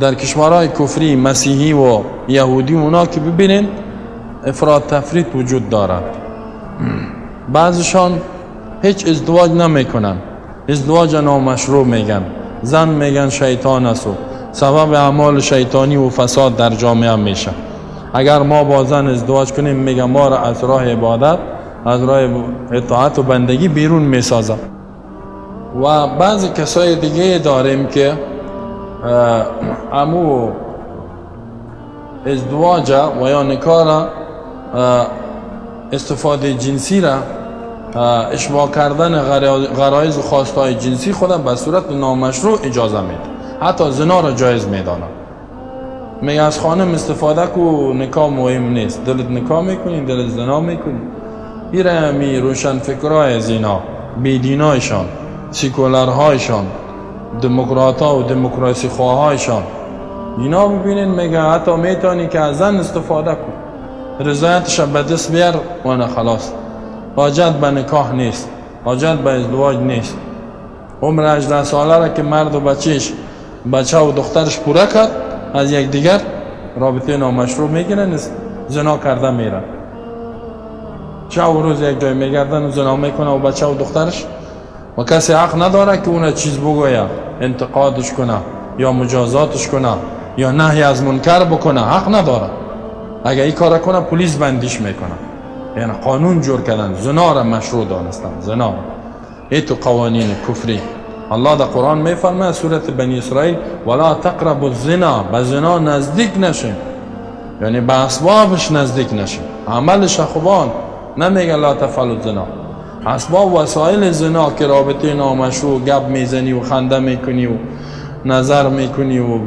در کشورهای کفری مسیحی و یهودی اونا که ببینین افراط تفریط وجود دارد. بعضشان هیچ ازدواج نمیکنن، ازدواج نامشروع میگن، زن میگن شیطان است و سبب اعمال شیطانی و فساد در جامعه میشه. اگر ما با زن ازدواج کنیم میگن ما را از راه عبادت، از راه اطاعت و بندگی بیرون میسازه. و بعضی کسای دیگه داریم که امو ازدواج و یا نکاح را استفاده جنسی را اشباع کردن غرایز و خواستهای جنسی خود به صورت نامشروع اجازه میده، حتی زنا را جایز میدانه. میگه از خانم استفاده کو نکاح مهم نیست، دلت نکاح میکنی دلت زنا میکنی. ایره همی روشن فکرهای زنا، بیدینایشان، سیکولرهایشان، دموکراتها و دموکراسی خواهایشان، اینا ببینین میگه حتی میتونی که از زن استفاده کن، رضایتش به دست بیار و نه خلاص، حاجت به نکاح نیست، حاجت به ازدواج نیست. عمر 18 ساله را که مرد و بچه و دخترش پوره کرد، از یک دیگر رابطه نامشروع میگیرن، زنا کرده میرن. چه روز یک جای میگردن و زنا میکنه و بچه و دخترش، و کسی حق نداره که اون چیز بگویه، انتقادش کنه یا مجازاتش کنه یا نهی از منکر بکنه، حق نداره. اگه این کار کنه پلیس بندیش میکنه. یعنی قانون جور کردن، زنا را مشروع دانستن. زنا این تو قوانین کفری. الله در قرآن میفرماید سورت بنی اسرائیل ولا تقربوا الزنا، به زنا نزدیک نشین، یعنی به اسبابش نزدیک نشین. عملش خوبان نمیگه لا تفعلوا الزنا، اسباب وسایل زنا که رابطه نامشروع، گپ میزنی و خنده میکنی و نظر میکنی و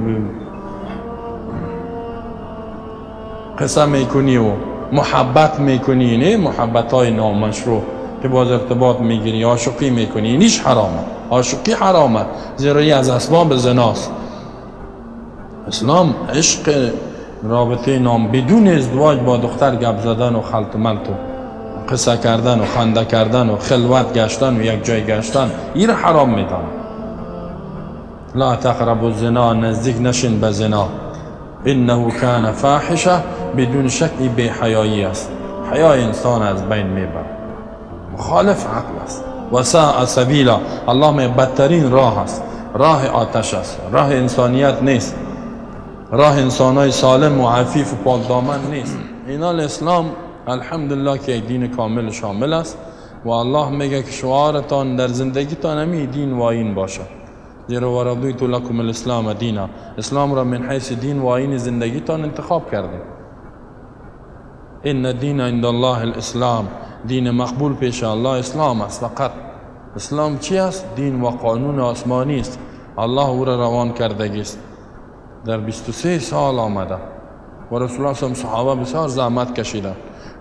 قصه میکنی و محبت میکنی، نه محبت های نامشروع که باز ارتباط میگیری، عاشقی میکنی، نیش حرامه. عاشقی حرامه، زیرا ای از اسباب زناست. اسلام عشق رابطه نام بدون ازدواج با دختر گپ زدن و خلط و ملط و قصه کردن و خنده کردن و خلوت گشتن و یک جای گشتن، این را حرام میدانه. لا تقربوا الزنا، نزدیک نشین به زنا، انه کان فاحشه، بدون شک بی حیایی است. حیای انسان از بین میبره، مخالف عقل است. و ساء سبیلا، الله می بدترین راه است، راه آتش است، راه انسانیت نیست، راه انسانای سالم و عفیف و پاک دامن نیست. اینا الاسلام الحمدلله که دین کامل شامل است و الله میگه که شعارتان در زندگیتان همی دین و آیین باشد. زیرا و رضیت لکم الاسلام دینا، اسلام را من حیث دین و آیین زندگیتان انتخاب کردیم. ان الدین عند الله الاسلام، دین مقبول پیش الله اسلام است فقط. اسلام چی است؟ دین و قانون آسمانی است، الله او را روان کردگی است. در 23 سال آمده و رسول الله صلی الله علیه و صحابه بسیار زحمت کشیدند،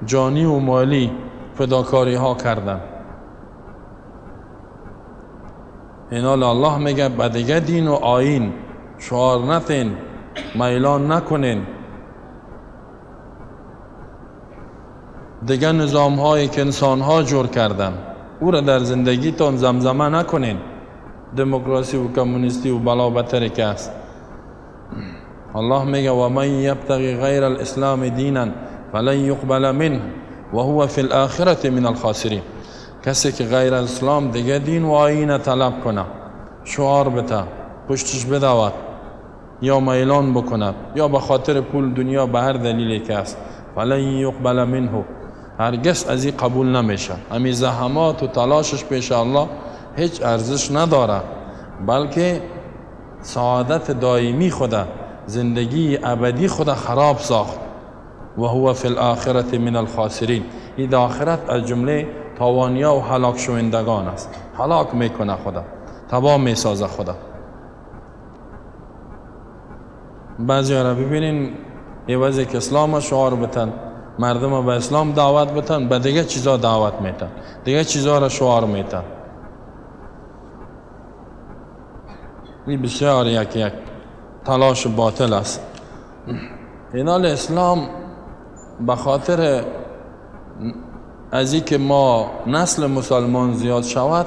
جانی و مالی فداکاری ها کردند. اینال الله میگه به دیگه دین و آیین شعار نتین، میلان نکنین، دیگه نظام هایی که انسان ها جور کردن او را در زندگیتان زمزمه نکنین. دموکراسی و کمونیستی و بلا بتری که است. الله میگه و من یبتغی غیر الاسلام دینا فلن یقبل منه و هو فی الاخره من الخاسرین. کسی که غیر اسلام دیگه دین و آیین طلب کنه، شعار بده، پشتش بدود یا میلان بکند یا به خاطر پول دنیا به هر دلیلی که است، فلن یقبل منه، هرگز از این قبول نمیشه. همین زحمات و تلاشش پیش الله هیچ ارزش نداره، بلکه سعادت دائمی خدا، زندگی ابدی خدا خراب ساخت. و هو فی الاخره من الخاسرین، این آخرت از جمله تاوانیا و هلاک شوندگان است. هلاک میکنه خدا، تباه میسازه خدا. بعضی را ببینین عوضی که اسلام شعار بتن، مردم به اسلام دعوت بتن، به دیگه چیزا دعوت میتن، دیگه چیزا را شعار میتن. این بسیار یک تلاش باطل است. اینال اسلام به خاطر از این که ما نسل مسلمان زیاد شود،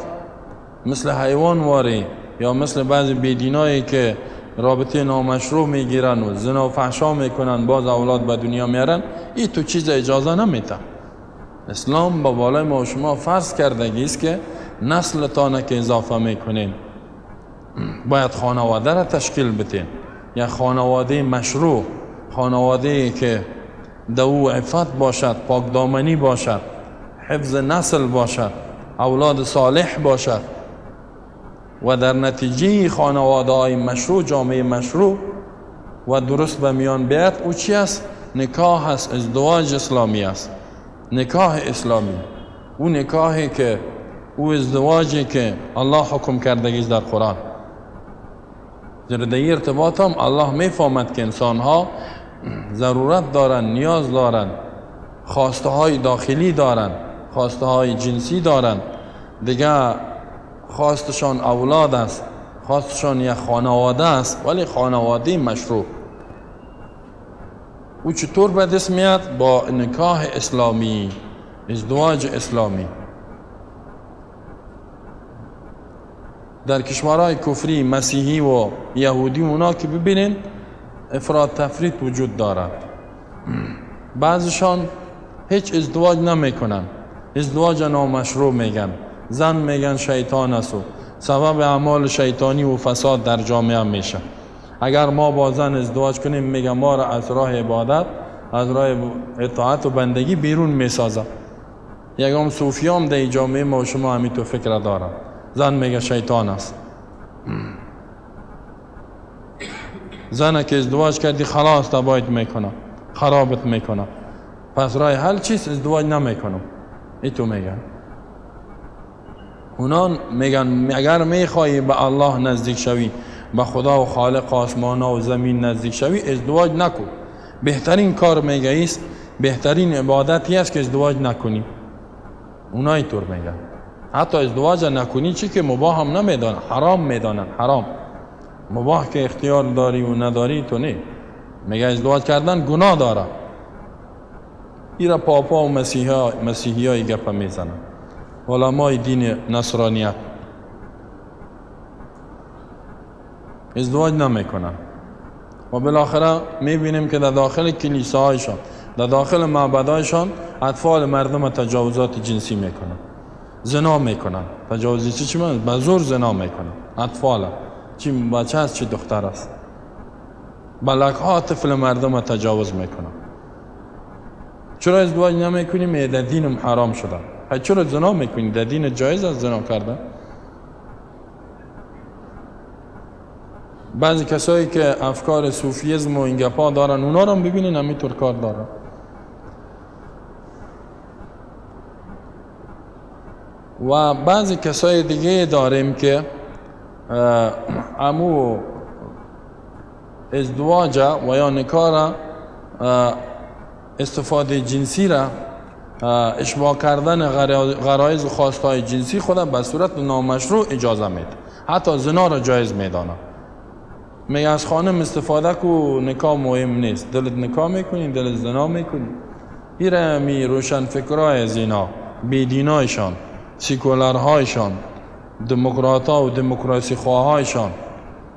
مثل حیوان واری یا مثل بعضی بیدینایی که رابطه نامشروع میگیرن و زنا و فحشا میکنن، باز اولاد به دنیا میارن، این تو چیز اجازه نمیده. اسلام با بالای ما و شما فرض کردگی است که نسل تانه که اضافه میکنین باید خانواده را تشکیل بتین، یا خانواده مشروع، خانواده که دو عفت باشد، پاک دامنی باشد، حفظ نسل باشد، اولاد صالح باشد، و در نتیجه خانواده های مشروع، جامعه مشروع و درست به میان بیاد. او چی است؟ نکاح است، ازدواج اسلامی است، نکاح اسلامی. او نکاحی که، او ازدواجی که الله حکم کردگی در قرآن. در این ارتباط هم الله میفهمد که انسان ها ضرورت دارن، نیاز دارن، خواسته های داخلی دارن، خواسته های جنسی دارن. دیگه خواستشان اولاد است، خواستشان یک خانواده است، ولی خانواده مشروع. او چطور به دست میاد؟ با نکاح اسلامی، ازدواج اسلامی. در کشورهای کفری، مسیحی و یهودی اونا که ببینین افراط تفریط وجود دارد. بعضشان هیچ ازدواج نمیکنن، ازدواج نامشروع میگن، زن میگن شیطان است و سبب اعمال شیطانی و فساد در جامعه میشه. اگر ما با زن ازدواج کنیم میگن ما را از راه عبادت، از راه اطاعت و بندگی بیرون میسازه. یکم صوفیام در جامعه ما و شما همین تو فکر دارن، زن میگه شیطان است. زن که ازدواج کردی خلاص تباید میکنه، خرابت میکنه، پس راه حل چیست؟ ازدواج نمیکنم. ای تو میگن. اونان میگن اگر میخوایی به الله نزدیک شوی، به خدا و خالق آسمان و زمین نزدیک شوی، ازدواج نکن. بهترین کار میگه ایست، بهترین عبادتی است که ازدواج نکنی. اونا اینطور میگن. حتی ازدواج نکنی چی که مباح هم نمیدانن، حرام میدانن، حرام. مباح که اختیار داری و نداری تو نه. میگه ازدواج کردن گناه داره. ایرا پاپا و مسیحی های گپ میزنن، علمای دین نصرانیت. ازدواج نمیکنن و بالاخره میبینیم که در داخل کلیساهایشان، در داخل معبدایشان اطفال مردم تجاوزات جنسی میکنن، زنا میکنن. تجاوز جنسی چی میکنن؟ به زور زنا میکنن اطفال، چی بچه است چی دختر است. بلک ها طفل مردم تجاوز میکنن. چرا ازدواج نمیکنیم؟ در دینم حرام شده. چرا زنا میکنیم؟ در دین جایز است زنا کردن. بعضی کسایی که افکار صوفیزم و این گپا دارن، اونا رو هم ببینین همینطور کار دارن. و بعضی کسای دیگه داریم که امو ازدواج و یا نکاح استفاده جنسی را اشباع کردن غرایز و خواستهای جنسی خود به صورت نامشروع اجازه میده. حتی زنا را جایز میدانه. میگه از خانم استفاده کو، نکاح مهم نیست. دلت نکاح میکنی، دلت زنا میکنی. ایره می روشن فکرهای زنا، بیدینایشان، سیکولرهایشان، دموکراتها و دموکراسی خواهایشان،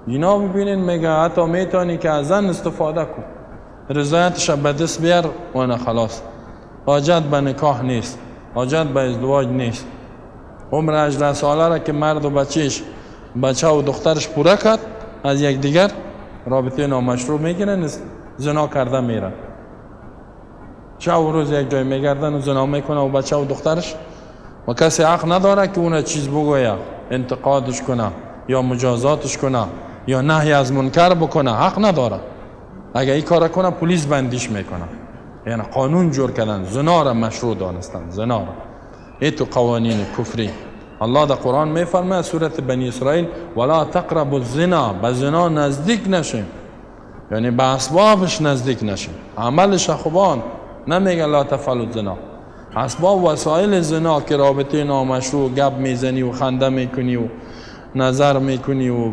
اینا ببینین میگه حتی میتونی که از زن استفاده کن، رضایتش به دست بیار و نه خلاص. حاجت به نکاح نیست، حاجت به ازدواج نیست. عمر 18 ساله را که مرد و بچه و دخترش پوره کرد، از یک دیگر رابطه نامشروع میگیرن، زنا کرده میرن. شب و روز یک جای میگردن و زنا میکنه و بچه و دخترش، و کسی حق نداره که اون چیز بگویه، انتقادش کنه یا مجازاتش کنه یا نهی از منکر بکنه. حق نداره. اگه این کار کنه پلیس بندیش میکنه. یعنی قانون جور کردن، زنا را مشروع دانستن، زنا را. این تو قوانین کفری. الله در قرآن میفرماید سورت بنی اسرائیل ولا تقربوا الزنا، به زنا نزدیک نشین، یعنی به اسبابش نزدیک نشین. عملش خوبان نمیگه لا تفعلوا الزنا. اسباب وسایل زنا که رابطه نامشروع، گپ میزنی و خنده میکنی و نظر میکنی و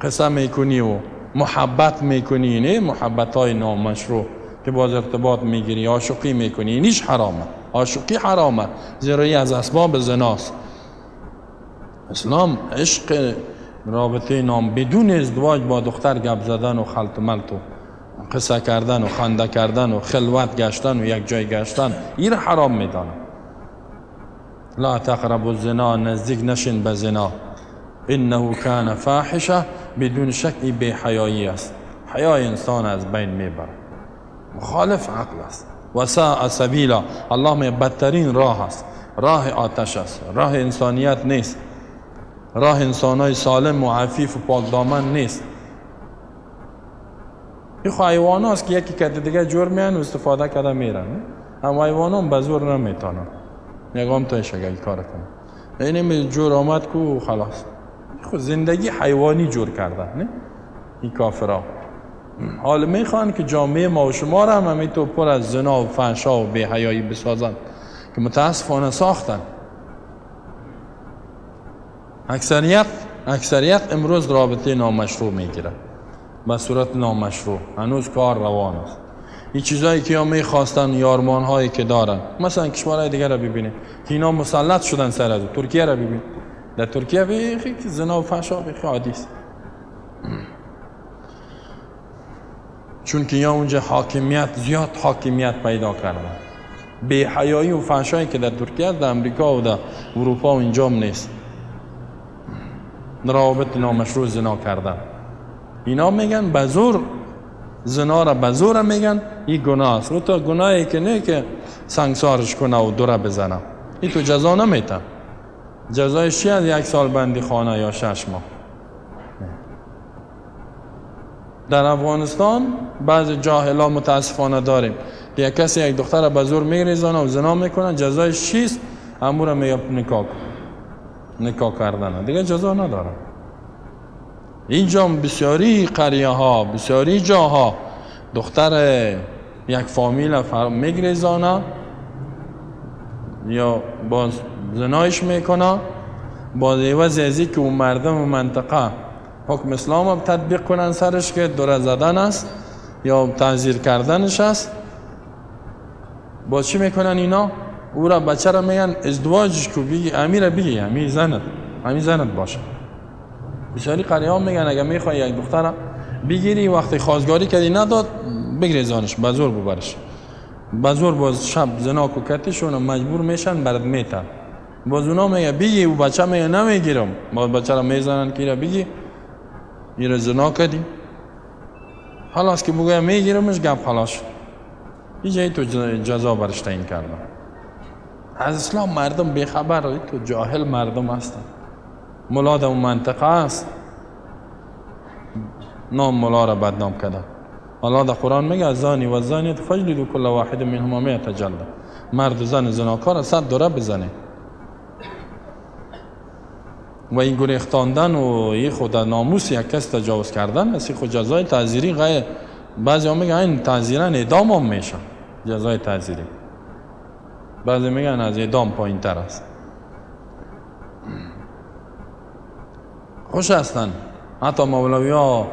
قصه میکنی و محبت میکنی، نه محبت های نامشروع که باز ارتباط میگیری، عاشقی میکنی، نیش حرامه. عاشقی حرامه، زیرا از اسباب زناست. اسلام عشق رابطه نام بدون ازدواج با دختر گپ زدن و خلط ملط و قصه کردن و خنده کردن و خلوت گشتن و یک جای گشتن این را حرام میدانه. لا تقربوا الزنا، نزدیک نشین به زنا، انه کان فاحشه، بدون شک این بی حیایی است، حیای انسان از بین میبره، مخالف عقل است. و ساء سبیلا، الله می بدترین راه است، راه آتش است، راه انسانیت نیست، راه انسانای سالم و عفیف و پاک دامن نیست. این حیوان هاست که یکی کده دیگه جور میان و استفاده کرده میرن. هم حیوان هم به زور نمیتونن، یکم تایش اگه کار کنه اینه جور آمد کو خلاص. خود زندگی حیوانی جور کرده نه این کافرها. حال میخوان که جامعه ما و شما را هم همینطور پر از زنا و فحشا و بی‌حیایی بسازن که متاسفانه ساختن. اکثریت امروز رابطه نامشروع میگیره به صورت نامشروع، هنوز کار روان است. این چیزایی که هم میخواستن، یارمان هایی که دارن، مثلا کشورهای دیگر را ببینید که اینا مسلط شدن سر از ترکیه را ببین، در ترکیه بیخی زنا و فحشا بیخی عادی است، چون که یا اونجا زیاد حاکمیت پیدا کردن. بی حیایی و فحشایی که در ترکیه، در امریکا و در اروپا و اینجا نیست. روابط نامشروع زنا کردن، اینا میگن بزور، زنا را بزور میگن این گناه است. رو تا گناهی که نه که سنگسارش کنه و دوره بزنه، این تو جزا نمیتن. جزایش چی از 1 سال بندی خانه یا 6 ماه. در افغانستان بعض جاهلا متاسفانه داریم که یک کسی یک دختر را به زور میریزانه و زنا میکنه، جزایش چیست؟ امور میگه نکاح کردن، دیگه جزا نداره. اینجا بسیاری قریه ها، بسیاری جاها دختر یک فامیل میگریزانه یا باز زنایش میکنه، باز عوض ازی که اون مردم و منطقه حکم اسلام هم تطبیق کنن سرش که دوره زدن است یا تعزیر کردنش است. باز چی میکنن اینا؟ او را بچه را میگن ازدواجش کو، بگی امیر بگی همین زنت باشه. بسیاری قریه ها میگن اگر میخوای یک دختر را بگیری وقتی خواستگاری کردی نداد، بگریزانش، به زور ببرش، به زور باز شب زنا کو کتیشون مجبور میشن برات میتن. باز اونا میگه بگی، او بچه میگه نمیگیرم، باز بچه را میزنن که را بگی این زنا کردی، خلاص که بگه میگیرمش گپ خلاص. اینجایی تو جزا برش تعیین کردن. از اسلام مردم بیخبر، تو جاهل مردم هستن. ملا در اون منطقه است، نام ملا را بدنام کرده. الله در قرآن میگه الزانی و الزانیة فاجلدوا كل واحد منهما 100 جلده، مرد و زن زناکار 100 دوره بزنه. و این گریختاندن و این خود ناموس یک کس تجاوز کردن است، خود جزای تعزیری غیر. بعضی ها میگن این تعزیرن اعدام هم میشن، جزای تعزیری. بعضی میگن از اعدام پایین تر است. خوش هستن. حتی مولوی ها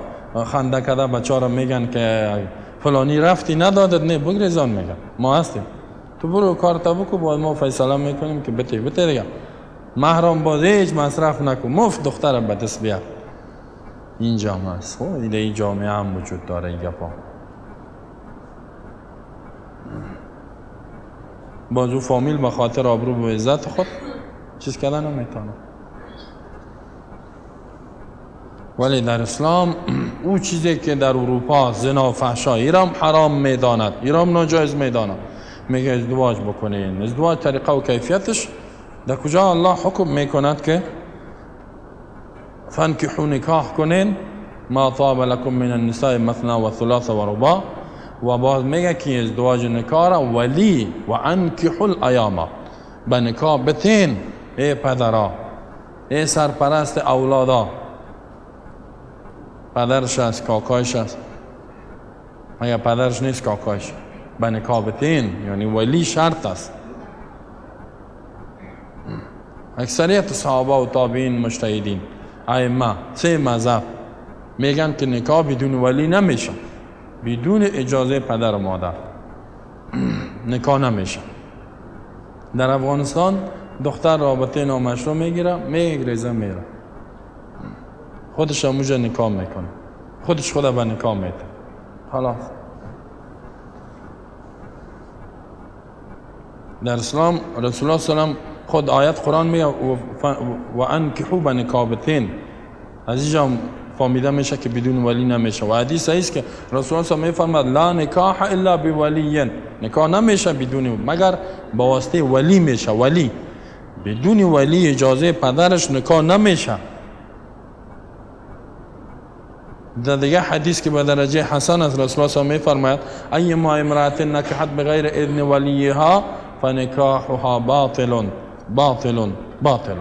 خنده کده بچه را میگن که فلانی رفتی ندادت، نه بگریزان میگن ما هستیم، تو برو کار تا بکو، باید ما فیصله میکنیم که بته دیگه. محرم باز هیچ مصرف نکن، مفت دختر به دست بیار. این جامعه است. خب این جامعه هم وجود داره این گپا. باز او فامیل به خاطر آبرو و عزت خود چیز کردن نمیتونه. ولی در اسلام او چیزی که در اروپا زنا و فحشا ایرام حرام میداند، ایرام ناجایز میداند، میگه ازدواج بکنین. ازدواج طریقه و کیفیتش در کجا الله حکم میکند که فانکحوا نکاح کنین ما طاب لكم من النساء مثنى و ثلاث و رباع. و باز میگه که ازدواج نکاح را ولی و انکحوا الایاما، به نکاح بتین ای پدرها، ای سرپرست اولادا، پدرش است، کاکایش است، اگر پدرش نیست کاکایش، به نکاح بتین، یعنی ولی شرط است. اکثریت صحابه و تابعین مجتهدین ائمه 3 مذهب میگن که نکاح بدون ولی نمیشه، بدون اجازه پدر و مادر نکاح نمیشه. در افغانستان دختر رابطه نامشروع میگیره، میگریزه میره، خودش همونجا نکاح میکنه، خودش خدا به نکاح میده. خلاص در اسلام رسول الله صلی الله علیه و خود آیت قرآن میگه و انکحوا بنکابتین، از اینجا فهمیده میشه که بدون ولی نمیشه. و حدیث است که رسول الله صلی الله علیه و میفرماد لا نکاح الا بولی، نکاح نمیشه بدون مگر با واسطه ولی میشه. ولی بدون ولی اجازه پدرش نکاح نمیشه. در دیگه حدیث که به درجه حسن از رسول الله صلی الله علیه و میفرماید ایما امرأة نکحت بغیر اذن ولیها فنکاحها باطل باطل باطل.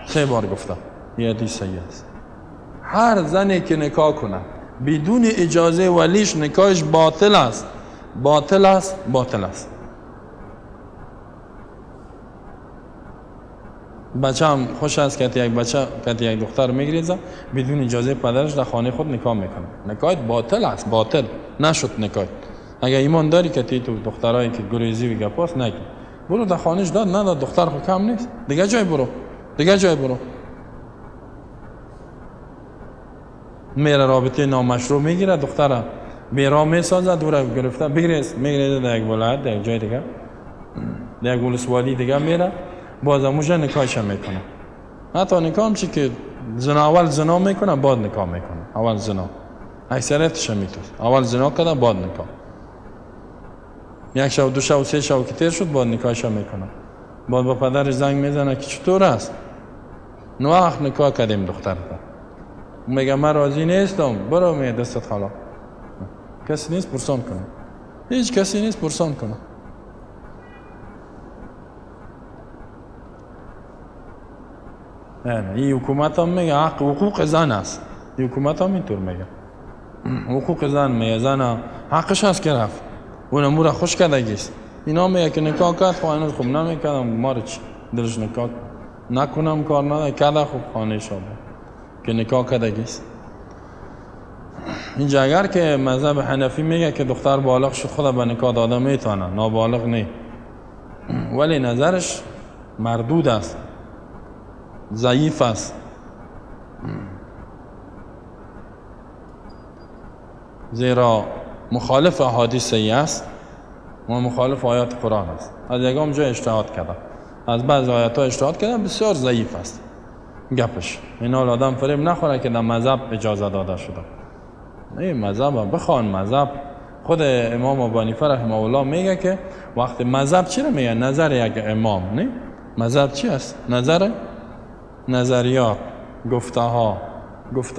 3 بار گفتم، یه حدیث صحیح است. هر زنی که نکاح کنه بدون اجازه ولیش نکاحش باطل است، باطل است، باطل است. بچه هم خوش است که یک بچه که یک دختر میگریزه بدون اجازه پدرش در خانه خود نکاح میکنه، نکاحت باطل است، باطل نشد نکاح. اگر ایمان داری که تو دخترایی که گریزی و گپاس نگی، برو در خانهش داد نداد، دختر خود کم نیست، دیگه جای برو، دیگه جای برو. میره رابطه نامشروع میگیره، دختر بیرا میسازه، دور گرفته بگریز، میگریزه در یک ولایت، در یک جای دیگه، در یک ولسوالی دیگه میره، باز همونجا نکاحش میکنه. حتی نکاح هم چی که اول زنا میکنه بعد نکاح میکنه. اول زنا اکثریتش میتوست، اول زنا کرده بعد نکاح. 1 شب 2 شب 3 شب که تیر شد بعد نکاحش میکنه. بعد با پدرش زنگ میزنه که چطور است؟ نو وقت نکاح کردیم دختر تا. میگه من راضی نیستم. برو می دستت خالا. کسی نیست پرسان کنه. هیچ کسی نیست پرسان کنه. نه این حکومت هم میگه حقوق زن است. این حکومت هم اینطور میگه. حقوق زن میگه زن حقش هست که رفت. اون امور خوش کردگیست. اینا میگه که نکاح کرد خواهی خوب نمیکردم ما رو چی؟ دلش نکاح نکنم کار نداره کرده خوب خانه شده که نکاح کردگیست. اینجا اگر که مذهب حنفی میگه که دختر بالغ شد خدا به نکاح داده میتونه، نابالغ نه، ولی نظرش مردود است، ضعیف است. زیرا مخالف احادیث صحیح است و مخالف آیات قرآن است. از یکم جای اجتهاد کرده، از بعض آیات ها اجتهاد کرده، بسیار ضعیف است گپش. این حال آدم فریب نخوره که در مذهب اجازه داده شده. نه مذهب بخوان، مذهب خود امام ابو حنیفه رحمه الله میگه که وقتی مذهب چی رو میگه؟ نظر یک امام. نه مذهب چی است؟ نظر، نظریات، گفته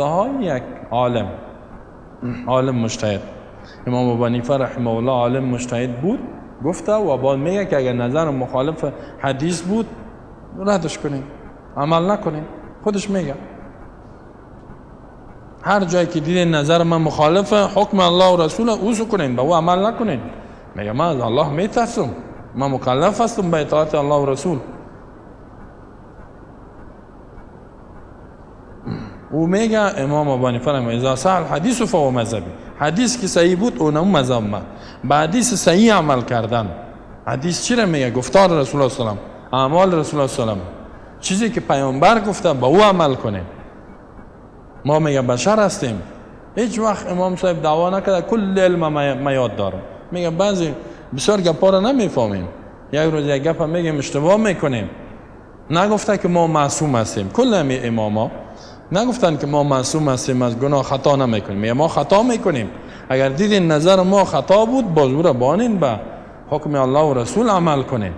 ها یک عالم مجتهد. امام ابو حنیفه رحمه الله عالم مجتهد بود، گفته و بعد میگه که اگر نظر مخالف حدیث بود ردش کنین، عمل نکنین. خودش میگه هر جایی که دیدین نظر من مخالف حکم الله و رسول اوسو کنین، به او عمل نکنین. میگه من از الله میترسم، من مکلف هستم به اطاعت الله و رسول. او میگه امام ابو حنیفه رحمه اذا صح الحدیث فهو مذهبی، حدیث که صحیح بود اونم مذهب من. با حدیث صحیح عمل کردن. حدیث چی رو میگه؟ گفتار رسول الله صلی الله علیه و آله، اعمال رسول الله صلی الله علیه و آله، چیزی که پیامبر گفته با او عمل کنیم. ما میگه بشر هستیم. هیچ وقت امام صاحب دعوا نکرده کل علم ما یاد داره. میگه بعضی بسیار گپا رو نمیفهمیم، یک روز یک گپ میگیم اشتباه میکنیم. نگفته که ما معصوم هستیم. کل اماما نگفتن که ما معصوم هستیم، از گناه خطا نمیکنیم. میگه ما خطا میکنیم. اگر دیدین نظر ما خطا بود باز او را بانین به حکم الله و رسول عمل کنین.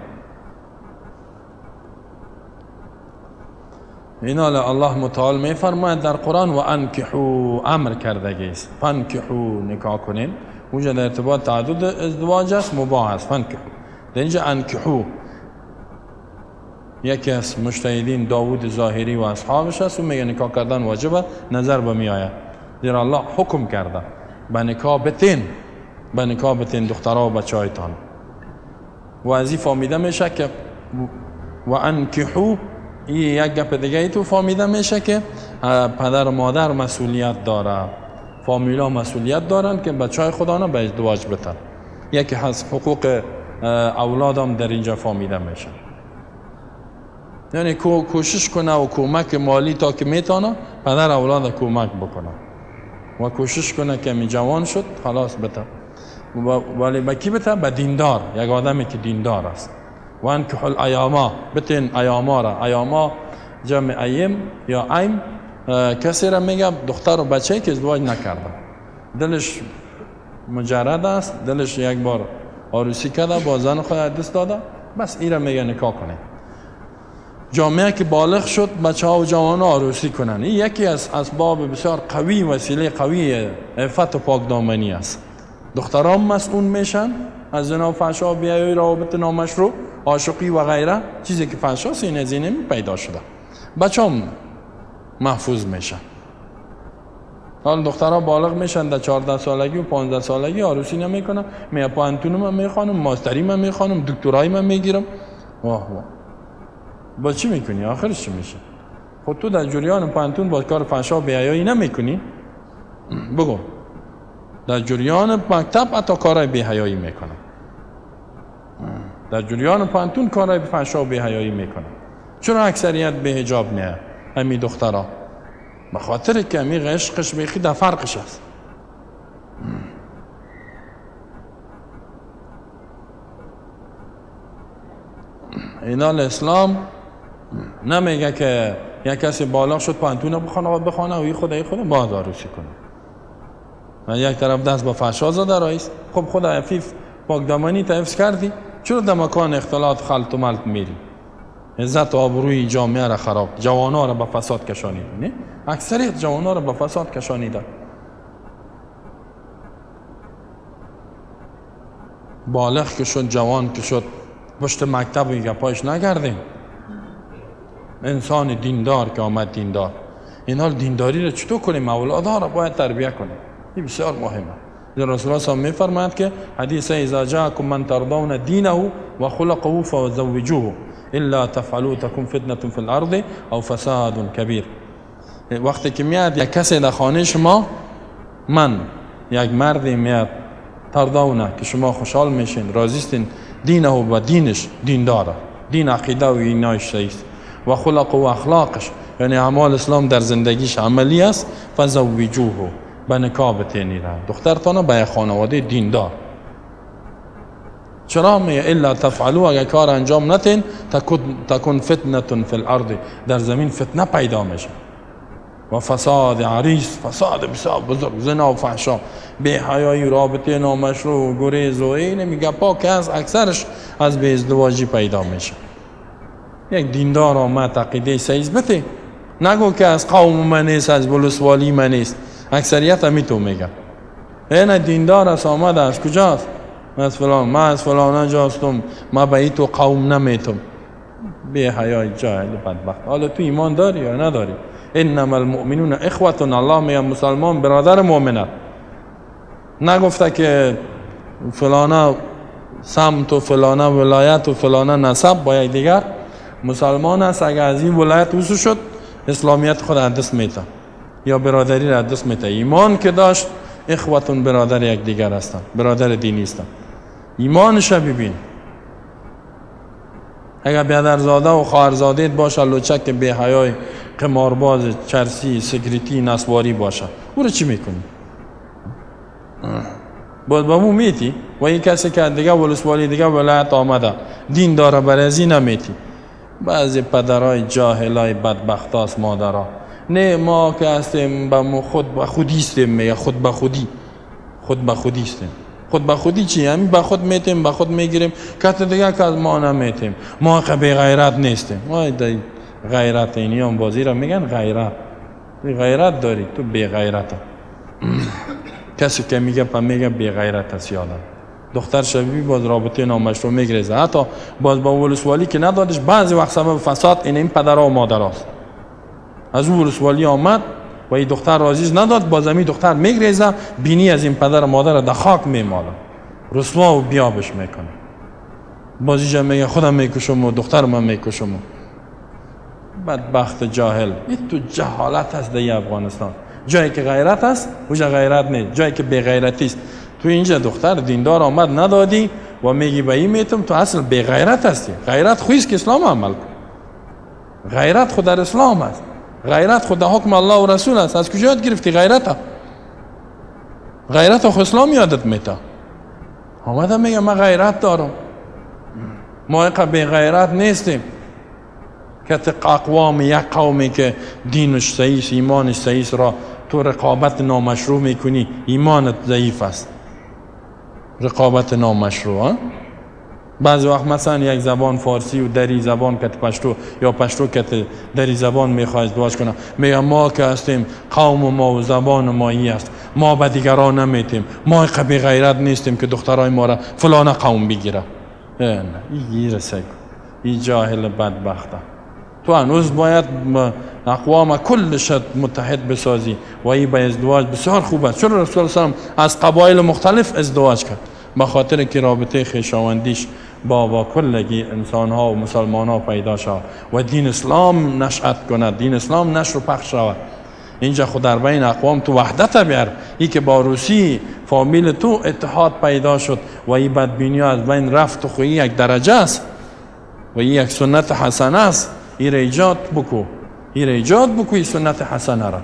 این الله متعال میفرماید در قرآن و انکحوا، امر کردگی است. فانکحوا، نکاح کنین. اونجا در ارتباط تعدد ازدواج است، مباح است. فانکحوا در اینجا انکحوا. یکی از مجتهدین داوود ظاهری و اصحابش است و میگه نکاح کردن واجبه، نظر به می آید. زیرا الله حکم کرده به نکاح بتین دخترها و بچه هایتان. و از این فهمیده میشه که و انکحوا، این یک گپ دیگه ای تو فهمیده میشه که پدر و مادر مسئولیت داره، فامیلا مسئولیت دارن که بچه های خودانا به ازدواج بتن. یکی از حقوق اولادم در اینجا فهمیده میشه. یعنی کوشش کنه و کمک مالی تا که میتونه پدر اولاد کمک بکنه و کوشش کنه که می جوان شد خلاص بته، ولی با کی بته؟ به دیندار، یک آدمی که دیندار است. و انکحوا الایاما، بتین ایاما را، ایاما جمع ایم یا ایم کسی را میگه دختر و بچه که ازدواج نکرده، دلش مجرد است، دلش یک بار عروسی کرده با زن خود دست داده، بس این را میگه نکاح کنه. جامعه که بالغ شد بچه ها و جوان ها عروسی کنن، این یکی از اسباب بسیار قوی، وسیله قوی عفت و پاکدامنی است. دختران مسئول میشن از زنا و فحشا و بیایی، روابط نامشروع، عاشقی و غیره، چیزی که فحشا سینه زینه پیدا شده، بچه هم محفوظ میشن. حال دخترها بالغ میشن در 14 سالگی و 15 سالگی عروسی نمیکنن، میگه پانتونم هم میخوانم، ماستریم هم میخوانم، دکترایی هم میگیرم. واه واه، با چی میکنی؟ آخرش چی میشه؟ خود تو در جریان پانتون با کار فحشا و بی‌حیایی نمیکنی؟ بگو. در جریان مکتب حتی کارهای بی‌حیایی میکنن، در جریان پانتون کارهای فحشا و بی‌حیایی میکنن. چرا اکثریت به حجاب نه همین دخترها؟ به خاطر که همین عشقش بیخی در فرقش است. اینال اسلام نمیگه که یک کسی بالغ شد پانتون بخونه و ای خدا باز عروسی کنه و یک طرف دست با فحشا زده رئیس. خب خدا عفیف پاکدامنی تا حفظ کردی، چرا در مکان اختلاط خلط و ملط میری؟ عزت و آبروی جامعه را خراب، جوانا را به فساد کشانید. نه، اکثریت جوانا را به فساد کشانیده. بالغ که شد، جوان که شد، پشت مکتب و گپایش نگردیم. انسان دیندار که آمد دیندار، این حال دینداری را چطور کنیم؟ اولادها را باید تربیه کنیم، این بسیار مهمه. رسول الله صلی میفرماید که حدیث اذا جاءكم من ترضون دینه و خلقه فزوجوه الا تفعلوا تكن فتنه في الارض او فساد کبیر. وقتی که میاد یک کسی در خانه شما، من یک مردی میاد ترضونه که شما خوشحال میشین، راضی هستین، دینه و دینش دینداره، دین عقیده و اینایش است، و خلق و اخلاقش یعنی اعمال اسلام در زندگیش عملی است، فزوجوه، به نکاح بتینید دخترتان به خانواده دیندار. چرا میگه الا تفعلوا، اگر کار انجام نتین تکن فتنه فی الارض، در زمین فتنه پیدا میشه، و فساد عریض، فساد بسیار بزرگ، زنا و فحشا، بی‌حیایی، رابطه نامشروع، گریز و این میگه پاک از اکثرش از بی ازدواجی پیدا میشه. یک دیندار آمد عقیده صحیح بده، نگو که از قوم من نیست، از ولسوالی من نیست. اکثریت همی تو میگن این دیندار است، آمده از کجاست؟ از فلان، من از فلان جاستم، من به ای تو قوم نمیتم. بی حیای جاهل بدبخت. حالا تو ایمان داری یا نداری؟ انما المؤمنون اخوة، الله میگه مسلمان برادر مؤمنه. نگفته که فلانا سمت و فلانا ولایت و فلانا نسب با یک دیگر مسلمان است، اگر از این ولایت وصول شد اسلامیت خود دست میته یا برادری را دست میته. ایمان که داشت، اخوتون برادر یک دیگر هستن، برادر دینی هستن. ایمانش ببین. اگر بیادرزاده و خواهرزاده باشه لوچک بی حیای قمارباز چرسی سکریتی نسواری باشه، او را چی میکنی؟ باید با مو میتی؟ و این کسی که دیگه ولسوالی دیگه ولایت آمده دین داره برازی نمیتی. بعضی پدرای جاهلای بدبخت هست مادرها، نه ما که هستیم با خود به خودی استیم، میگه خود به خودی، خود به خودی استیم. خود به خودی چی؟ همین به خود میتیم، به خود میگیریم، کت دیگه که از ما نمیتیم، ما که بی غیرت نیستیم. ما غیرت اینی هم بازی را میگن غیرت، غیرت داری تو بی غیرت. کسی که میگه پا میگه بی غیرت است. یادم دختر شبیبی باز رابطه نامشروع میگریزه، حتی باز با ولسوالی که ندادش بعضی وقت سبب فساد این پدرها و مادرهاست. از اون ولسوالی آمد و این دختر راضی نداد، باز این دختر میگریزه، بینی از این پدر و مادر در خاک میماله، رسوا و بیابش میکنه. بازیجا میگه خودم میکشم و دخترم هم میکشم. بدبخت جاهل. این تو جهالت هست در افغانستان. جایی که غیرت هست اونجا غیرت نیست، جایی که بی غیرتی است. تو اینجا دختر دیندار آمد ندادی و میگی به این میتم، تو اصل بی غیرت هستی. غیرت خویست که اسلام عمل کن. غیرت خود در اسلام است، غیرت خود در حکم الله و رسول است. از کجا یاد گرفتی غیرت؟ غیرت خود اسلام یادت میده. آمده میگه من غیرت دارم. ما اینقدر بی غیرت نیستیم که اقوام یک قومی که دینش صحیح است، ایمانش صحیح است را تو رقابت نامشروع میکنی، ایمانت ضعیف است. رقابت نامشروع. بعضی وقت مثلا یک زبان فارسی و دری زبان که پشتو یا پشتو که دری زبان میخواد ازدواج کنه، میگه ما که هستیم قوم ما و زبان مایی است، ما به دیگران نمیتیم، ما بی غیرت نیستیم که دخترای ما را فلان قوم بگیره. نه این رسک، این جاهل بدبخته. تو هنوز باید اقوام کلش متحد بسازی و این به ازدواج بسیار خوب است. چرا رسول الله از قبایل مختلف ازدواج کرد؟ به خاطر که رابطه خویشاوندیش با کلگی انسان ها و مسلمان ها پیدا شود و دین اسلام نشأت کند، دین اسلام نشر و پخش شود. اینجا خود در بین اقوام تو وحدت بیار. ای که با روسی فامیل تو اتحاد پیدا شد و این بدبینی از بین رفت و خویی یک درجه است و این یک سنت حسنه است. این را ایجاد بکو، این را ایجاد بکو، این سنت حسنه را.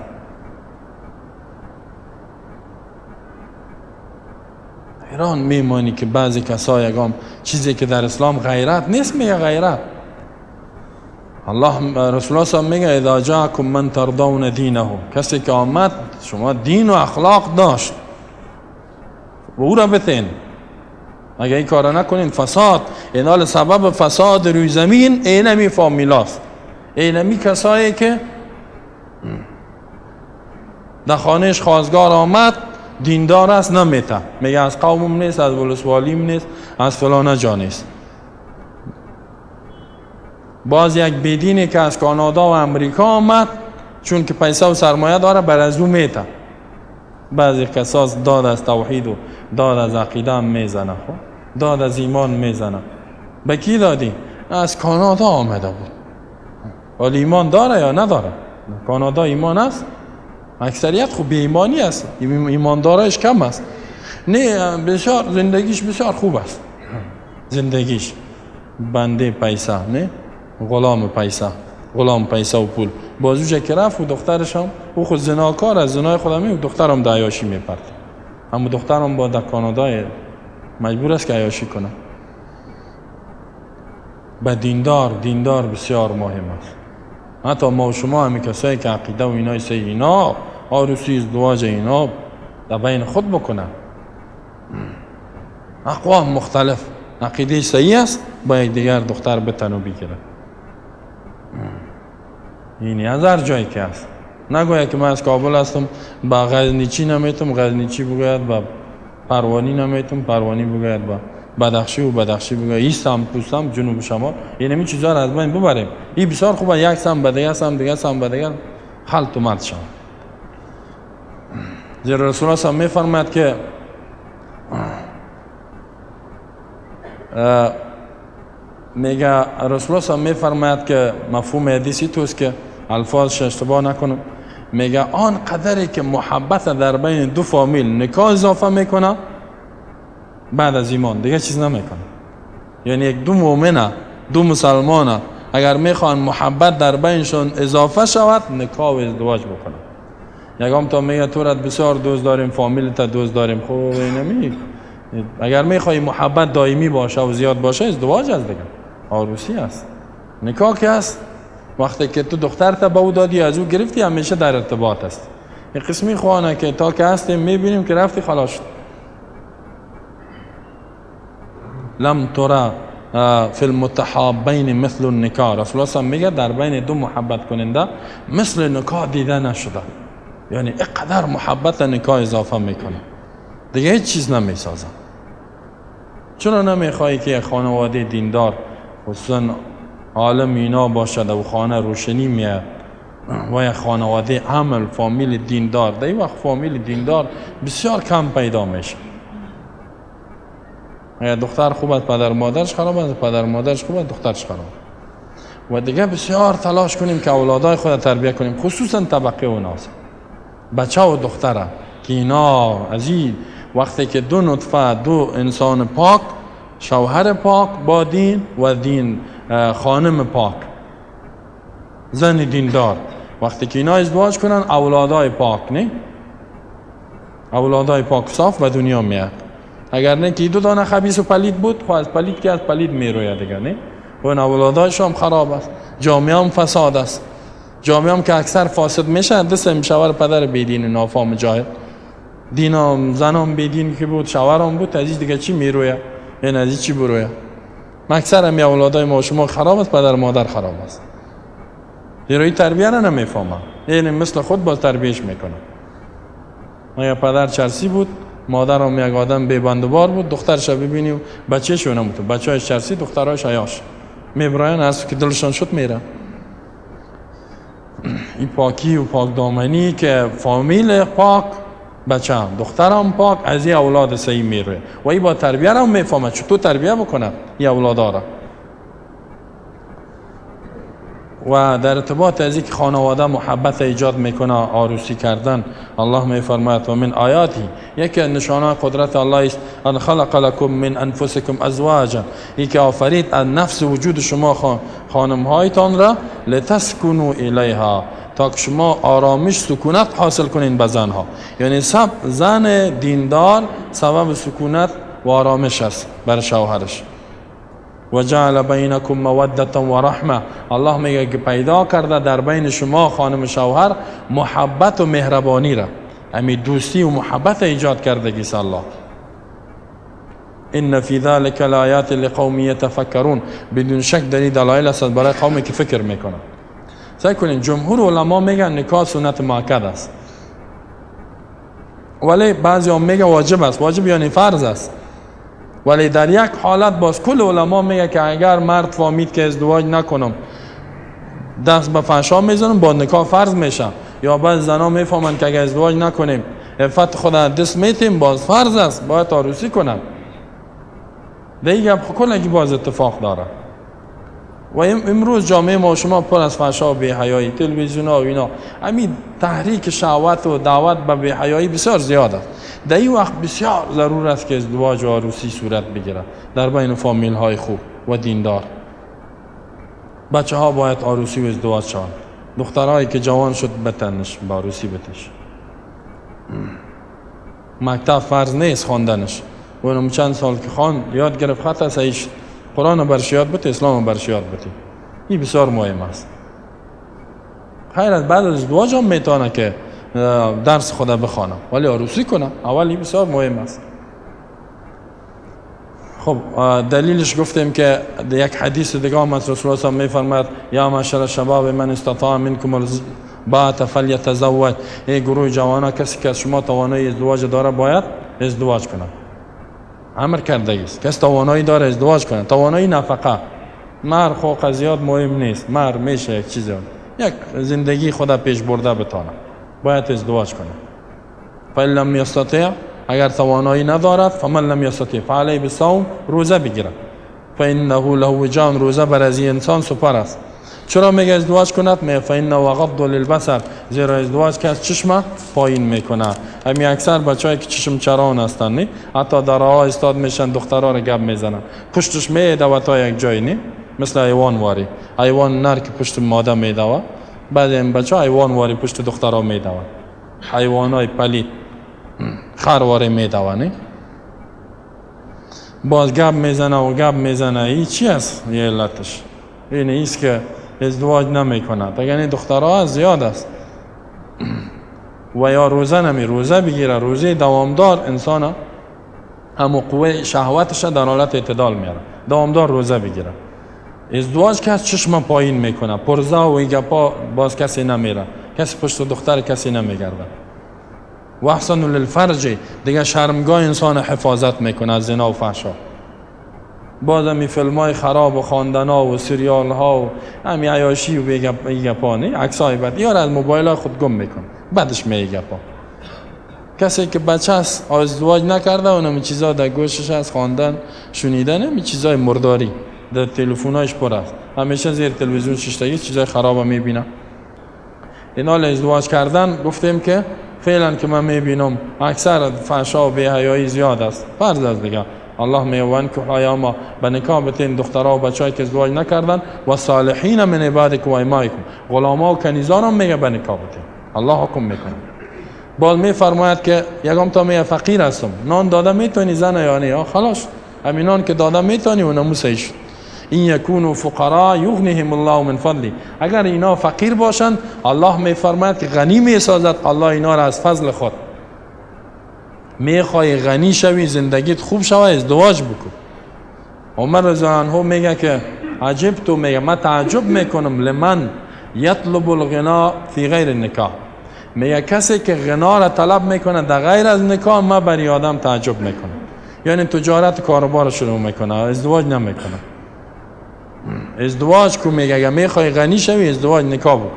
ایران میمانی که بعضی کسا یکم چیزی که در اسلام غیرت نیست میگه غیرت. الله رسول الله صلی میگه اذا جاءکم من ترضون دینه، کسی که آمد شما دین و اخلاق داشت و او را بتین. اگه این کار نکنین فساد، اینال سبب فساد روی زمین اینمی فامیلاست، اینمی کسایی که در خانهش خواستگار آمد دیندار است نمیته، میگه از قومم نیست، از ولسوالیم نیست، از فلان جا نیست. باز یک بیدینی که از کانادا و امریکا آمد چون که پیسه و سرمایه داره بر از او میته. بعضی کساس داد از توحید و داد از عقیده هم میزنه، داد از ایمان میزنه. به کی دادی؟ از کانادا آمده بود. ولی ایمان داره یا نداره؟ کانادا ایمان است؟ اکثریت خوب ایمانی است، ایماندارش کم است. نه بسیار زندگیش بسیار خوب است، زندگیش بنده پیسه، نه غلام پیسه، غلام پیسه و پول. بازوجه که رفت و دخترش هم او خود زناکار از زنای خودمی و دخترم در عیاشی میپرد. اما دخترم با در کانادا مجبور است که عیاشی کنه. به دیندار بسیار مهم است. حتی ما و شما همی کسایی که عقیده و اینای صحیح اینا عروسی ازدواج اینا در بین خود بکنن. اقوام مختلف عقیده صحیح است با یک دیگر دختر بتن و بگیره. این از هر جایی که است. نگویا که من از کابل هستم با غزنیچی نمیتم، غزنیچی بگوید با پروانی نمیتم، پروانی بگوید با بدخشی و بدخشی بگوید ایستم پوستم جنوب شمال. این همین چیزا را از بین ببریم. این بسیار خوبه، یک سم به دیگه سم، دیگه سم به دیگه خلط و ملط شود. زیرا رسول الله صلی میفرماید که میگه رسول الله صلی میفرماید که مفهوم حدیثی توست که الفاظش اشتباه نکنم، میگه آن قدری که محبت در بین دو فامیل نکاح اضافه میکنه بعد از ایمان دیگه چیز نمیکنه. یعنی یک دو مؤمنه، دو مسلمانه اگر میخوان محبت در بینشون اضافه شود نکاح و ازدواج بکنه. یکم تا میگه تو را بسیار دوست داریم، فامیلت دوست داریم، خب اینمی اگر میخوای محبت دائمی باشه و زیاد باشه ازدواج است دیگه، عروسی است. نکاح که است وقتی که تو دخترت به او دادی از او گرفتی همیشه در ارتباط است. این قسمی خوانه که تا که هستیم میبینیم که رفتی خلاص شد. لم ترى فی المتحابین مثل النکاح. رسول الله میگه در بین دو محبت کننده مثل نکاح دیده نشده. یعنی اینقدر محبت نکاح اضافه میکنه دیگه هیچ چیز نمیسازه. چرا نمیخوایی که یک خانواده دیندار خصوصا عالم اینا باشد و خانه روشنی میاد و یک خانواده عمل فامیل دیندار، در این وقت فامیل دیندار بسیار کم پیدا میشه. اگر دختر خوب است پدر مادرش خراب است، پدر مادرش خوب است دخترش خراب. و دیگه بسیار تلاش کنیم که اولادای خود تربیت کنیم، خصوصا طبقه اوناست بچه و دختره که اینا از این وقتی که دو نطفه، دو انسان پاک، شوهر پاک با دین و دین خانم پاک، زن دیندار وقتی که اینا ازدواج کنن اولادای پاک نه، اولادای پاک صاف به دنیا میاد. اگر نه که دو دانه خبیث و پلید بود، خب از پلید که از پلید میروید دیگه نه، و این اولادایش هم خراب است، جامعه هم فساد است. جامعه هم که اکثر فاسد میشه دست شوهر پدر بیدین نافام جاهل، دینام زنام بیدین که بود، شوهرام بود، از دیگه چی میروید؟ این از چی بروید؟ اکثر هم اولادای ما شما خراب است، پدر مادر خراب است. دیروی تربیه را نمیفهمم، این مثل خود باز تربیهش میکنم. یا پدر چرسی بود، مادرم یک آدم بی‌بندوبار بود، دخترش ببینی بچه‌ش نموت، بچه‌اش چرسی، دخترش عیاش میبراین، از که دلشان شد میرن. این پاکی و پاک دامنی که فامیل پاک، بچه‌ام دخترم پاک، از این اولاد صحیح میره و این با تربیه را میفهمه چطور تربیه بکنه این اولادا را. و در ارتباط از اینکه خانواده محبت ایجاد میکنه، عروسی کردن، الله میفرماید و من آیاتی، یکی از نشانه قدرت الله است ان خلق لكم من انفسکم ازواجا، این که آفرید از نفس وجود شما خانم هایتان را لتسکنوا الیها، تا که شما آرامش سکونت حاصل کنین به زنها. یعنی سب زن دیندار سبب سکونت و آرامش است بر شوهرش. و جعل بینکم مودة و رحمه، الله میگه که پیدا کرده در بین شما خانم شوهر محبت و مهربانی را، همین دوستی و محبت ایجاد کرده گیس الله. ان فی ذلک الآیات لقوم یتفکرون، بدون شک در این دلایل است برای قومی که فکر میکنن. سعی کنین، جمهور علما میگن نکاح سنت مؤکد است، ولی بعضی هم میگه واجب است. واجب یعنی فرض است، ولی در یک حالت باز کل علما میگه که اگر مرد فهمید که ازدواج نکنم دست به فحشا میزنم، با نکاح فرض میشه. یا بعض زنا میفهمن که اگر ازدواج نکنیم عفت خود دست میتیم، باز فرض است باید عروسی کنم. دیگه کلگی باز اتفاق داره. و امروز جامعه ما شما پر از فحشا و بی‌حیایی، تلویزیون ها و اینا، همین تحریک شهوت و دعوت به بی‌حیایی بسیار زیاد است. در این وقت بسیار ضرور است که ازدواج و عروسی صورت بگیره در بین فامیل های خوب و دیندار. بچه ها باید عروسی و ازدواج شوند. دخترهایی که جوان شد بتنش با عروسی بتش. مکتب فرض نیست خواندنش، و اونم چند سال که خوان یاد گرفت خط است، ایش قرآن برش یاد بده، اسلام برش یاد بده. این بسیار مهم است. خیر از بعد از ازدواج هم میتونه که درس خدا بخوانم، ولی عروسی کنم اول، این بسیار مهم است. خب دلیلش گفتیم که یک حدیث دیگه هم از رسول الله میفرماید یا معشر الشباب من استطاع منکم الباءة فلیتزوج، ای گروه جوانا کسی که از شما توانایی ازدواج داره باید ازدواج کنه. امر کرده است کسی توانایی داره ازدواج کنه. توانایی نفقه، مهر خو قضیات مهم نیست، مهر میشه یک چیزی، یک زندگی خدا پیش برده بتونه، باید ازدواج کنه. فإن لم يستطع، اگر توانایی ندارد، فمن لم يستطع فعليه بالصوم، روزه بگیره. فإنه له وجاء، روزه بر از انسان سپر است. چرا میگه ازدواج کند؟ میگه فإنه غض للبصر، زیرا ازدواج که از چشم پایین میکنه. همین اکثر بچه‌ای که چشم چران هستن نه، حتی در راه استاد میشن، دخترها رو گپ میزنن، پشتش میدوه تا یک جایی نه، مثل حیوان واری، حیوان نر که پشت ماده میدوه، بعد این بچه حیوان واری پشت دخترها میدوه، حیوانای پلید خرواره میدوه نه. باز گپ میزنه و گپ میزنه. این چی است؟ یه علتش اینه ایست که ازدواج نمیکنه. یعنی دخترها زیاد است. و یا روزه روزه بگیره، روزه دوامدار انسان همو قوه شهوتش در حالت اعتدال میاره، دوامدار روزه بگیره. ازدواج که از چشم پایین میکنه، پرزه و این گپا باز کسی نمیره، کسی پشت دختر کسی نمیگرده. و احسن للفرج، دیگه شرمگاه انسان حفاظت میکنه از زنا و فحشا. باز همی فیلم های خراب و خواندن ها و سریال ها و همی عیاشی و بیگپا نه، عکسای بد یار از موبایل ها خود گم میکن، بعدش میگپا. کسی که بچه است ازدواج نکرده و نمی چیزا در گوشش از خواندن شنیدن، همی چیزای مرداری در تلفن‌هاش پر است، همیشه زیر تلویزیون شیشتگی چیزای خراب میبینه. این حال ازدواج کردن گفتیم که فعلا که من میبینم اکثر فحشا و بی‌حیایی زیاد است. فرض است دیگه الله میگه وانکحوا الایام، به نکاح بتین دخترها و بچه‌ای که ازدواج نکردن، و صالحین من عبادکم و ایمائکم، غلاما و کنیزان هم میگه به نکاح بتین. الله حکم میکنه. باز میفرماید که یکم تا میگه فقیر هستم، نان داده میتونی زن یا نه؟ خلاص همینان که داده میتونی و نموسش. این یکونوا فقراء یغنیهم الله من فضله، اگر اینا فقیر باشند الله میفرماید که غنی میسازد الله اینا را از فضل خود. میخوای غنی شوی، زندگیت خوب شوه، ازدواج بکن. عمر رضی الله عنه میگه که عجبت، میگه من تعجب میکنم لمن یطلب الغنا فی غیر النکاح، میگه کسی که غنا را طلب میکنه در غیر از نکاح، من بر آدم تعجب میکنم. یعنی تجارت کاروبار شروع میکنه، ازدواج نمیکنه. ازدواج کو، میگه اگه میخوای غنی شوی ازدواج نکاح بکن.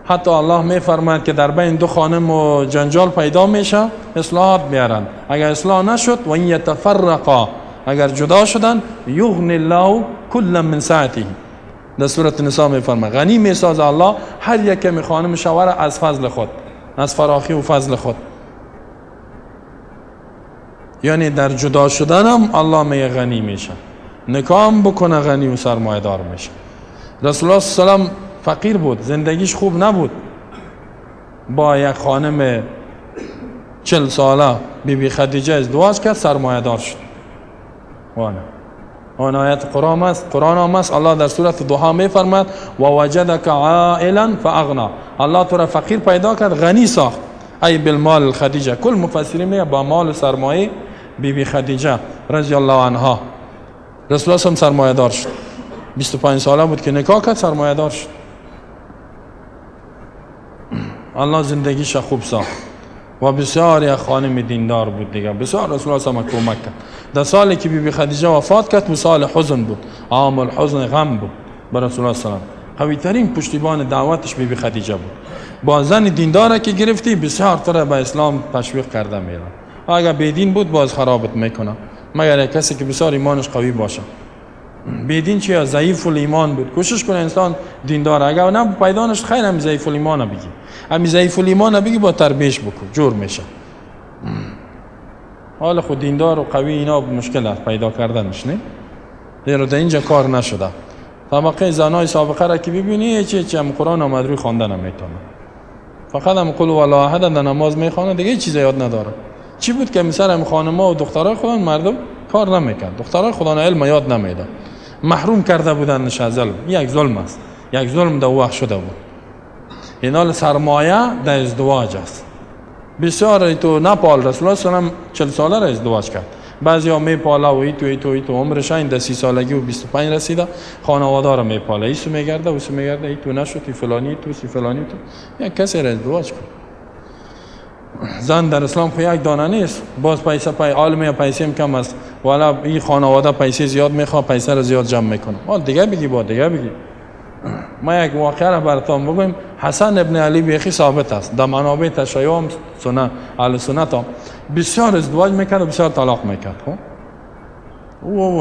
حتی الله میفرماید که در بین دو خانم و جنجال پیدا میشه، اصلاحات بیارن. اگر اصلاح نشد و این یتفرقا، اگر جدا شدن، یغنی الله کلا من سعته، در سورة النساء میفرماید غنی میساز الله هر یک خانم شوهر از فضل خود، از فراخی و فضل خود. یعنی در جدا شدن هم الله میگه غنی میشه، نکاح بکنه غنی و سرمایه دار میشه. رسول الله صلی الله علیه و سلم فقیر بود، زندگیش خوب نبود، با یک خانم 40 ساله بی خدیجه ازدواج کرد، سرمایه دار شد. آن آیت قرآن هم است. الله در سورت ضحی میفرماید و وجدک عائلا فاغنا، الله تو را فقیر پیدا کرد غنی ساخت. ای بالمال خدیجه، کل مفسرین میگه با مال سرمایه بی خدیجه رضی الله عنها. رسول الله هم سرمایه دار شد، 25 ساله بود که نکاح کرد، سرمایه دار شد. الله زندگیش خوب ساخت و بسیار یک خانم دیندار بود دیگه، بسیار رسول الله هم کمک کرد. در سالی که بی خدیجه وفات کرد، سال حزن بود، عام الحزن، غم بود بر رسول الله صلی الله علیه و آله. قوی ترین پشتیبان دعوتش بی خدیجه بود. با زن دیندار که گرفتی بسیار تو را به اسلام تشویق کرده میره. اگر بیدین بود باز خرابت میکنه، مگر یک کسی که بسیار ایمانش قوی باشه. بیدین چیه؟ ضعیف الایمان بود. کوشش کنه انسان دیندار، اگر نه پیدانش خیر هم ضعیف الایمان بگی، هم ضعیف الایمان بگی با تربیش بکن، جور میشه. حالا خود دیندار و قوی اینا مشکل است پیدا کردنش، نه؟ دیگه در اینجا کار نشده. طبقه زنای سابقه را که ببینی چه هم قرآن و مدروی خواندن نمیتونه، فقط هم قل والله احد در نماز میخونه، دیگه چیز یاد نداره. چی بود که مثلا هم خانم‌ها و دخترای خدا مردم کار نمیکرد، دخترای خدا علم یاد نمیداد، محروم کرده بودنش از علم. یک ظلم است، یک ظلم در وقت شده بود. اینال سرمایه در ازدواج است. بسیار تو نپال، رسول الله صلی الله علیه و 40 ساله را ازدواج کرد. بعضیا میپاله و ایتو عمرش این 30 سالگی و 25 رسیده، خانواده را میپاله، ایسو میگرده و ایتو نشد، فلانی تو فلانی تو، یک کسی را ازدواج کرد. زن در اسلام خو یک دانه نیست، باز پیسه عالم پیسه کم است، والا این خانواده پیسه زیاد میخواد، پیسه را زیاد جمع میکنه. حال دیگه بگی، با دیگه بگی. ما یک واقعه را براتون بگویم. حسن ابن علی بیخی ثابت است در منابع تشیع سنت اهل سنت ها، بسیار ازدواج میکرد و بسیار طلاق میکرد. او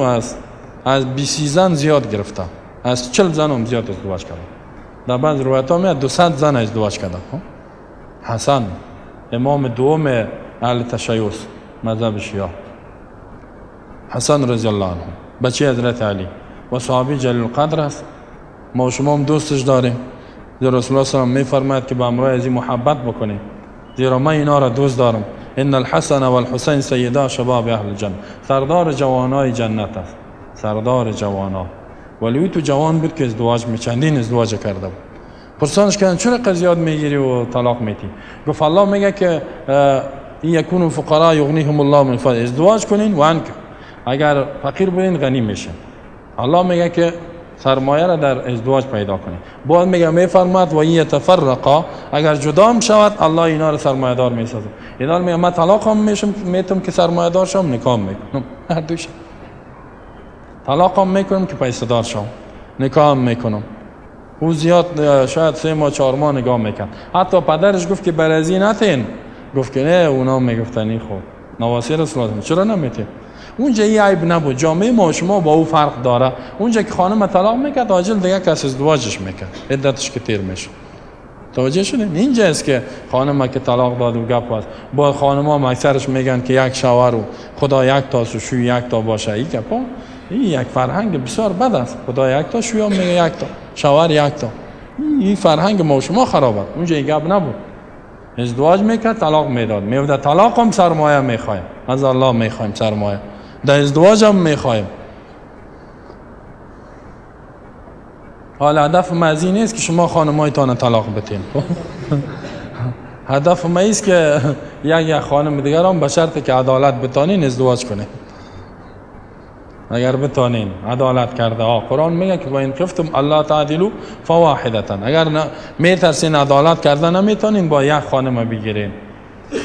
از 20 زن زیاد گرفته، از 40 زن هم زیاد ازدواج کرد. در بعض روایت ها میاد 200 زن ازدواج کرده. حسن امام دوم اهل تشیع مذهب شیعه، حسن رضی الله عنه بچه حضرت علی و صحابی جلیل القدر است. ما شما هم دوستش داریم. رسول الله صلی الله علیه و آله میفرماید که با امرای از این محبت بکنید، زیرا من اینا را دوست دارم. ان الحسن والحسین سیدا شباب اهل الجنه، سردار جوانای جنت است، سردار جوانا. ولی تو جوان بود که ازدواج چندین ازدواج کرده بود. پرسانش کردن چرا قضیات میگیری و طلاق میتی؟ گفت الله میگه که این یکونوا فقراء یغنیهم الله من فضله، ازدواج کنین و اگر فقیر بودین غنی میشین. الله میگه که سرمایه را در ازدواج پیدا کنید. باز میگه میفرماد و این یتفرقا، اگر جدا هم شود الله اینا را سرمایه دار میسازه. اینا میگه من طلاق هم میتونم که سرمایه دار شم، نکاح میکنم، هر دوش. طلاق هم میکنم که پیسه دار شم، نکاح هم میکنم. او زیاد شاید 3 ماه 4 ماه نگاه میکرد. حتی پدرش گفت که برازی نتین، گفت که نه، اونا میگفتنی خود نواسی رسول الله چرا نمیتی؟ اونجا این عیب نبود. جامعه ما شما با او فرق داره. اونجا که خانم طلاق میکرد عاجل دیگه کس ازدواجش میکرد، عدتش که تیر میشه. توجه شدین؟ اینجاست که خانم که طلاق داد و گپ است. با خانم ها اکثرش میگن که یک شوهر و خدا یک تاست و شوی یک تا باشه. این گپا این یک فرهنگ بسیار بد است. خدا یک تا، شوی هم میگه یک تا، شوهر یک تا. این فرهنگ ما شما خراب است. اونجا این گپ نبود. ازدواج میکرد طلاق میداد. میوده طلاق هم سرمایه میخوایم. از الله میخوایم سرمایه. در ازدواج هم میخوایم. حالا هدف ما از این نیست که شما خانمایتان طلاق بتین. هدف ما است که یک خانم دیگر هم به شرطی که عدالت بتانین ازدواج کنین. اگر بتانین عدالت کرده قرآن میگه که و ان خفتم الله تعدلوا فواحدة. اگر میترسین عدالت کرده نمیتونین با یک خانم بگیرین.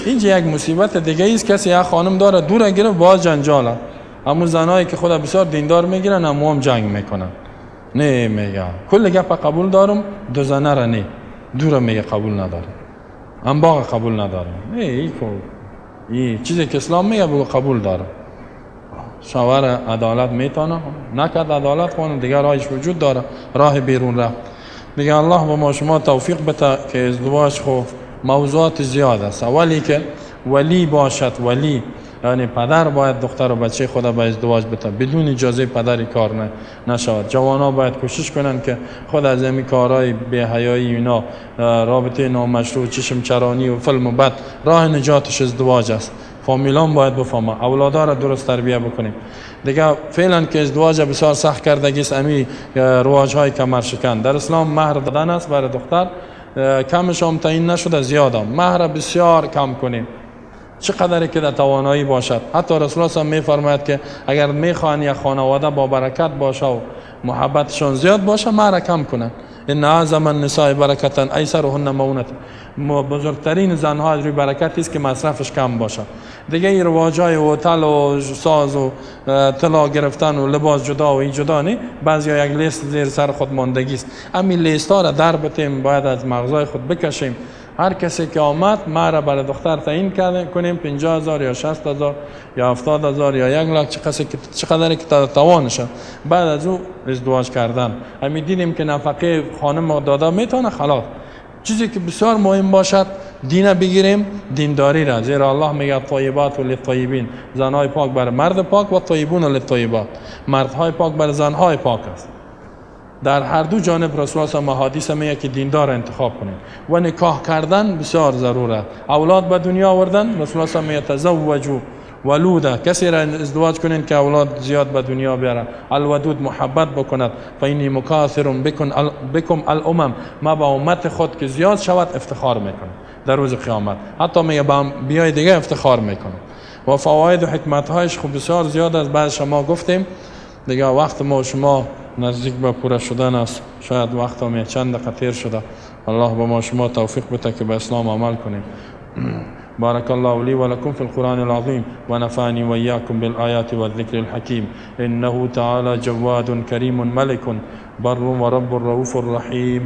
اینجا یک مصیبت دیگه است. کسی یک خانم داره دور گرفت باز جنجاله. همون زنایی که خدا بسیار دیندار میگیرن هم جنگ میکنن. نه میگه کل گپ قبول دارم، دو زنه را نه دور میگه قبول ندارم، هم باغ قبول ندارم. نه این چیزی که اسلام میگه بگو قبول دارم. شوهر عدالت میتونه نکرد عدالت کنه دیگر راهش وجود داره، راه بیرون رفت. دیگه الله به ما شما توفیق بده که ازدواج خو موضوعات زیاد است. اولی که ولی باشد، ولی یعنی پدر باید دختر و بچه خدا به ازدواج بده، بدون اجازه پدری کار نشود. جوانا باید کوشش کنن که خود از این کارهای بی حیایی اینا، رابطه نامشروع، چشم چرانی و فیلم و بد، راه نجاتش ازدواج است. فامیلان باید بفهمه، اولادا را درست تربیه بکنیم. دیگه فعلا که ازدواج بسیار سخت کردگی است، امی رواج‌های کمر شکن. در اسلام مهر دادن است برای دختر، کمش هم تعیین نشده، زیاد هم مهر بسیار کم کنیم چقدر که در توانایی باشد. حتی رسول الله هم میفرماید که اگر میخوان یک خانواده با برکت باشه و محبتشون زیاد باشه، مهر کم کنن. ان اعظم النساء برکتا ایسرهن مؤونة. بزرگترین زنها روی برکت است که مصرفش کم باشه. دیگه این رواجای هتل و ساز و طلا گرفتن و لباس جدا و این جدا نه، بعضیا یک لیست زیر سر خود ماندگی است. همین لیست ها را در بتیم، باید از مغزای خود بکشیم. هر کسی که آمد مهر برای دختر تعیین کنیم، 50,000 یا 60,000 یا 70,000 یا 1 لک، چقدر که توانشه. بعد از او ازدواج کردن. همین دیدیم که نفقه خانم داده میتونه خلاص. چیزی که بسیار مهم باشد دین بگیریم، دینداری را. زیرا الله میگه طیبات للطیبین، زنهای پاک بر مرد پاک و طیبون للطیبات، مردهای پاک بر زنهای پاک است. در هر دو جانب رسول الله صلی حدیث میگه که دیندار انتخاب کنید و نکاح کردن بسیار ضروره. اولاد به دنیا آوردن، رسول الله میگه تزوجوا ولودا، کسی را ازدواج کنین که اولاد زیاد به دنیا بیاره. الودود، محبت بکند. فینی مکاثر بکم الامم، ما با امت خود که زیاد شود افتخار میکنم در روز قیامت. حتی میگه با بیای دیگه افتخار میکنم. و فواید و حکمت هایش خوب بسیار زیاد است. بعد شما گفتیم دیگه وقت ما شما نزدیک به پوره شدن است. شاید وقت هم چند دقیقه تیر شده. الله به ما شما توفیق بده که به اسلام عمل کنیم. بارك الله لي ولكم في القرآن العظيم ونفعني وإياكم بالآيات والذكر الحكيم. إنه تعالى جواد كريم ملك بر ورب رؤوف رحيم.